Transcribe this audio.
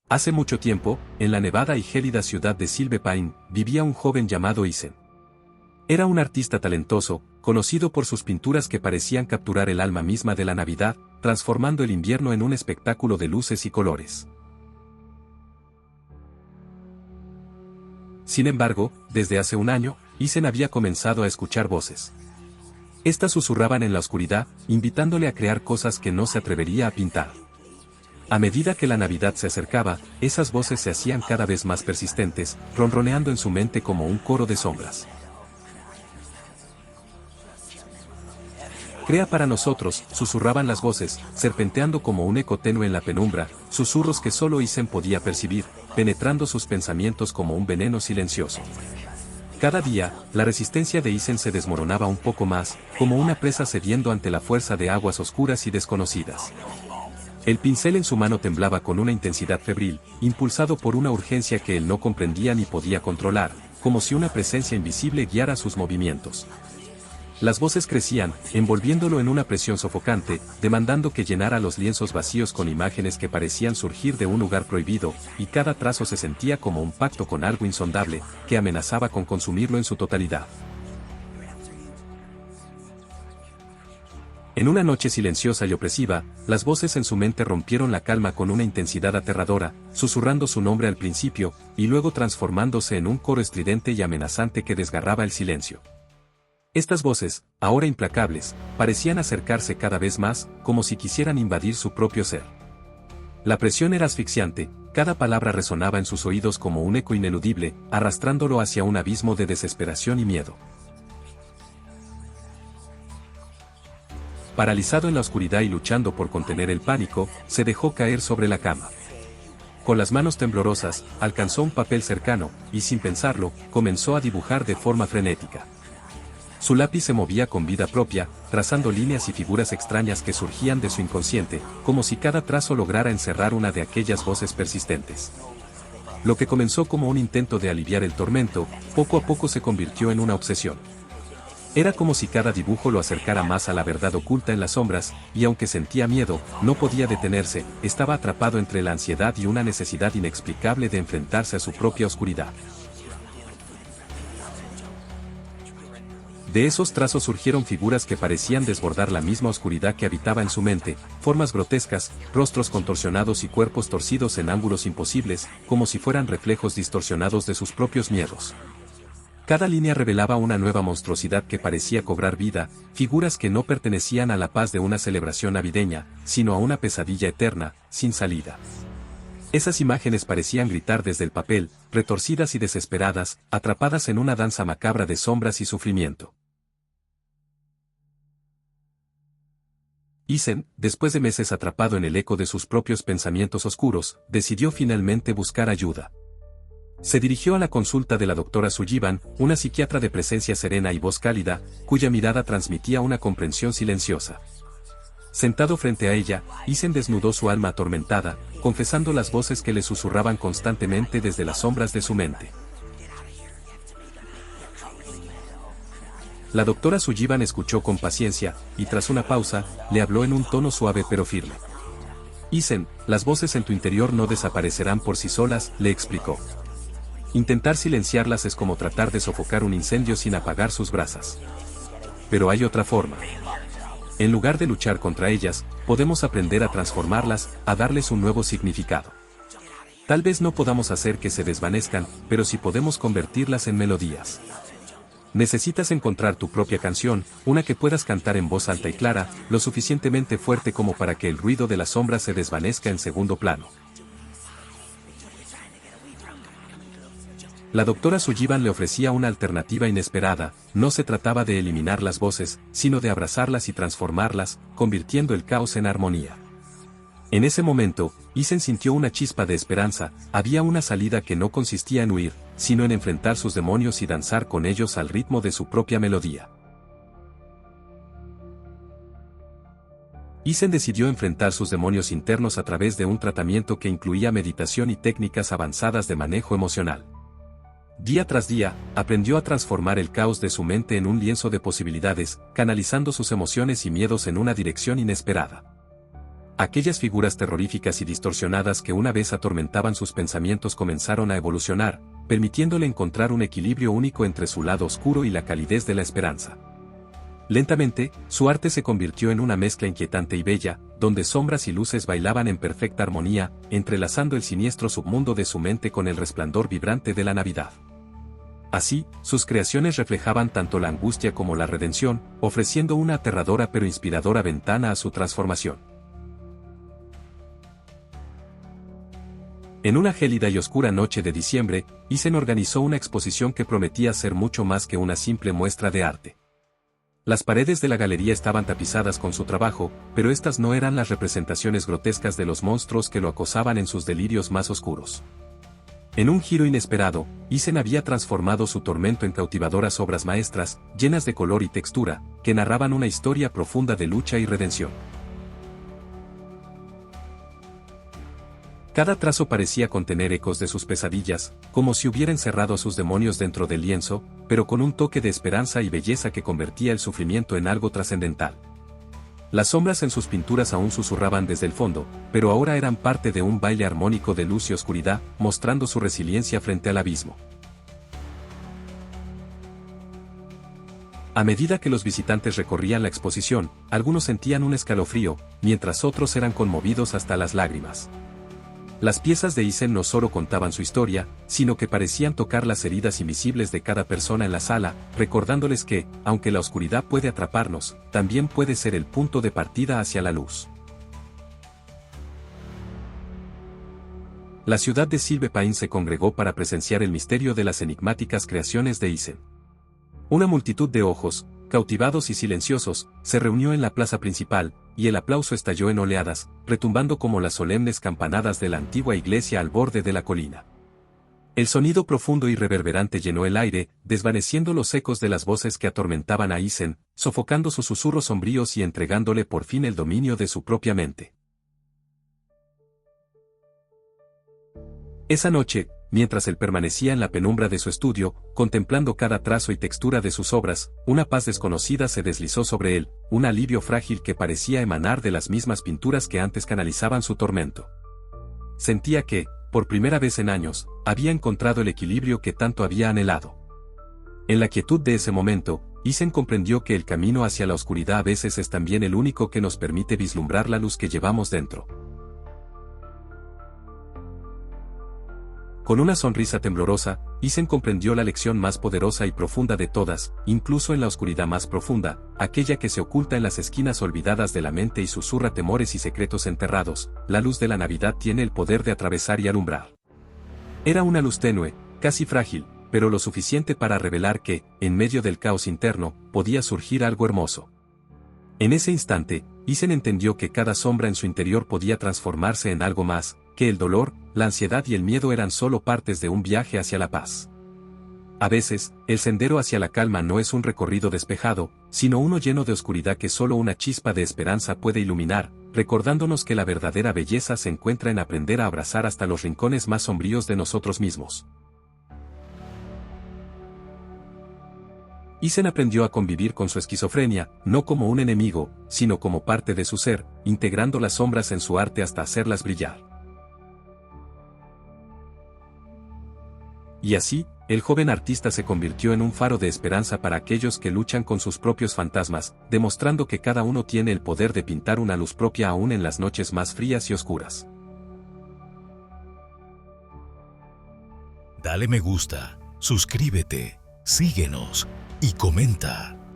Hace mucho tiempo, en la nevada y gélida ciudad de Silver Pine, vivía un joven llamado Isen. Era un artista talentoso, conocido por sus pinturas que parecían capturar el alma misma de la Navidad, transformando el invierno en un espectáculo de luces y colores. Sin embargo, desde hace un año, Isen había comenzado a escuchar voces. Estas susurraban en la oscuridad, invitándole a crear cosas que no se atrevería a pintar. A medida que la Navidad se acercaba, esas voces se hacían cada vez más persistentes, ronroneando en su mente como un coro de sombras. Crea para nosotros, susurraban las voces, serpenteando como un eco tenue en la penumbra, susurros que solo Isen podía percibir, penetrando sus pensamientos como un veneno silencioso. Cada día, la resistencia de Isen se desmoronaba un poco más, como una presa cediendo ante la fuerza de aguas oscuras y desconocidas. El pincel en su mano temblaba con una intensidad febril, impulsado por una urgencia que él no comprendía ni podía controlar, como si una presencia invisible guiara sus movimientos. Las voces crecían, envolviéndolo en una presión sofocante, demandando que llenara los lienzos vacíos con imágenes que parecían surgir de un lugar prohibido, y cada trazo se sentía como un pacto con algo insondable, que amenazaba con consumirlo en su totalidad. En una noche silenciosa y opresiva, las voces en su mente rompieron la calma con una intensidad aterradora, susurrando su nombre al principio, y luego transformándose en un coro estridente y amenazante que desgarraba el silencio. Estas voces, ahora implacables, parecían acercarse cada vez más, como si quisieran invadir su propio ser. La presión era asfixiante, cada palabra resonaba en sus oídos como un eco ineludible, arrastrándolo hacia un abismo de desesperación y miedo. Paralizado en la oscuridad y luchando por contener el pánico, se dejó caer sobre la cama. Con las manos temblorosas, alcanzó un papel cercano, y sin pensarlo, comenzó a dibujar de forma frenética. Su lápiz se movía con vida propia, trazando líneas y figuras extrañas que surgían de su inconsciente, como si cada trazo lograra encerrar una de aquellas voces persistentes. Lo que comenzó como un intento de aliviar el tormento, poco a poco se convirtió en una obsesión. Era como si cada dibujo lo acercara más a la verdad oculta en las sombras, y aunque sentía miedo, no podía detenerse, estaba atrapado entre la ansiedad y una necesidad inexplicable de enfrentarse a su propia oscuridad. De esos trazos surgieron figuras que parecían desbordar la misma oscuridad que habitaba en su mente, formas grotescas, rostros contorsionados y cuerpos torcidos en ángulos imposibles, como si fueran reflejos distorsionados de sus propios miedos. Cada línea revelaba una nueva monstruosidad que parecía cobrar vida, figuras que no pertenecían a la paz de una celebración navideña, sino a una pesadilla eterna, sin salida. Esas imágenes parecían gritar desde el papel, retorcidas y desesperadas, atrapadas en una danza macabra de sombras y sufrimiento. Isen, después de meses atrapado en el eco de sus propios pensamientos oscuros, decidió finalmente buscar ayuda. Se dirigió a la consulta de la doctora Sullivan, una psiquiatra de presencia serena y voz cálida, cuya mirada transmitía una comprensión silenciosa. Sentado frente a ella, Isen desnudó su alma atormentada, confesando las voces que le susurraban constantemente desde las sombras de su mente. La doctora Sullivan escuchó con paciencia, y tras una pausa, le habló en un tono suave pero firme. Isen, las voces en tu interior no desaparecerán por sí solas, le explicó. Intentar silenciarlas es como tratar de sofocar un incendio sin apagar sus brasas. Pero hay otra forma. En lugar de luchar contra ellas, podemos aprender a transformarlas, a darles un nuevo significado. Tal vez no podamos hacer que se desvanezcan, pero sí podemos convertirlas en melodías. Necesitas encontrar tu propia canción, una que puedas cantar en voz alta y clara, lo suficientemente fuerte como para que el ruido de las sombras se desvanezca en segundo plano. La doctora Sullivan le ofrecía una alternativa inesperada, no se trataba de eliminar las voces, sino de abrazarlas y transformarlas, convirtiendo el caos en armonía. En ese momento, Isen sintió una chispa de esperanza, había una salida que no consistía en huir, sino en enfrentar sus demonios y danzar con ellos al ritmo de su propia melodía. Isen decidió enfrentar sus demonios internos a través de un tratamiento que incluía meditación y técnicas avanzadas de manejo emocional. Día tras día, aprendió a transformar el caos de su mente en un lienzo de posibilidades, canalizando sus emociones y miedos en una dirección inesperada. Aquellas figuras terroríficas y distorsionadas que una vez atormentaban sus pensamientos comenzaron a evolucionar, permitiéndole encontrar un equilibrio único entre su lado oscuro y la calidez de la esperanza. Lentamente, su arte se convirtió en una mezcla inquietante y bella, donde sombras y luces bailaban en perfecta armonía, entrelazando el siniestro submundo de su mente con el resplandor vibrante de la Navidad. Así, sus creaciones reflejaban tanto la angustia como la redención, ofreciendo una aterradora pero inspiradora ventana a su transformación. En una gélida y oscura noche de diciembre, Thyssen organizó una exposición que prometía ser mucho más que una simple muestra de arte. Las paredes de la galería estaban tapizadas con su trabajo, pero estas no eran las representaciones grotescas de los monstruos que lo acosaban en sus delirios más oscuros. En un giro inesperado, Thyssen había transformado su tormento en cautivadoras obras maestras, llenas de color y textura, que narraban una historia profunda de lucha y redención. Cada trazo parecía contener ecos de sus pesadillas, como si hubiera encerrado a sus demonios dentro del lienzo, pero con un toque de esperanza y belleza que convertía el sufrimiento en algo trascendental. Las sombras en sus pinturas aún susurraban desde el fondo, pero ahora eran parte de un baile armónico de luz y oscuridad, mostrando su resiliencia frente al abismo. A medida que los visitantes recorrían la exposición, algunos sentían un escalofrío, mientras otros eran conmovidos hasta las lágrimas. Las piezas de Thyssen no solo contaban su historia, sino que parecían tocar las heridas invisibles de cada persona en la sala, recordándoles que, aunque la oscuridad puede atraparnos, también puede ser el punto de partida hacia la luz. La ciudad de Silvepain se congregó para presenciar el misterio de las enigmáticas creaciones de Thyssen. Una multitud de ojos, cautivados y silenciosos, se reunió en la plaza principal, y el aplauso estalló en oleadas, retumbando como las solemnes campanadas de la antigua iglesia al borde de la colina. El sonido profundo y reverberante llenó el aire, desvaneciendo los ecos de las voces que atormentaban a Thyssen, sofocando sus susurros sombríos y entregándole por fin el dominio de su propia mente. Esa noche, mientras él permanecía en la penumbra de su estudio, contemplando cada trazo y textura de sus obras, una paz desconocida se deslizó sobre él, un alivio frágil que parecía emanar de las mismas pinturas que antes canalizaban su tormento. Sentía que, por primera vez en años, había encontrado el equilibrio que tanto había anhelado. En la quietud de ese momento, Thyssen comprendió que el camino hacia la oscuridad a veces es también el único que nos permite vislumbrar la luz que llevamos dentro. Con una sonrisa temblorosa, Thyssen comprendió la lección más poderosa y profunda de todas, incluso en la oscuridad más profunda, aquella que se oculta en las esquinas olvidadas de la mente y susurra temores y secretos enterrados. La luz de la Navidad tiene el poder de atravesar y alumbrar. Era una luz tenue, casi frágil, pero lo suficiente para revelar que, en medio del caos interno, podía surgir algo hermoso. En ese instante, Thyssen entendió que cada sombra en su interior podía transformarse en algo más, que el dolor, la ansiedad y el miedo eran solo partes de un viaje hacia la paz. A veces, el sendero hacia la calma no es un recorrido despejado, sino uno lleno de oscuridad que solo una chispa de esperanza puede iluminar, recordándonos que la verdadera belleza se encuentra en aprender a abrazar hasta los rincones más sombríos de nosotros mismos. Thyssen aprendió a convivir con su esquizofrenia, no como un enemigo, sino como parte de su ser, integrando las sombras en su arte hasta hacerlas brillar. Y así, el joven artista se convirtió en un faro de esperanza para aquellos que luchan con sus propios fantasmas, demostrando que cada uno tiene el poder de pintar una luz propia aún en las noches más frías y oscuras. Dale me gusta, suscríbete, síguenos y comenta.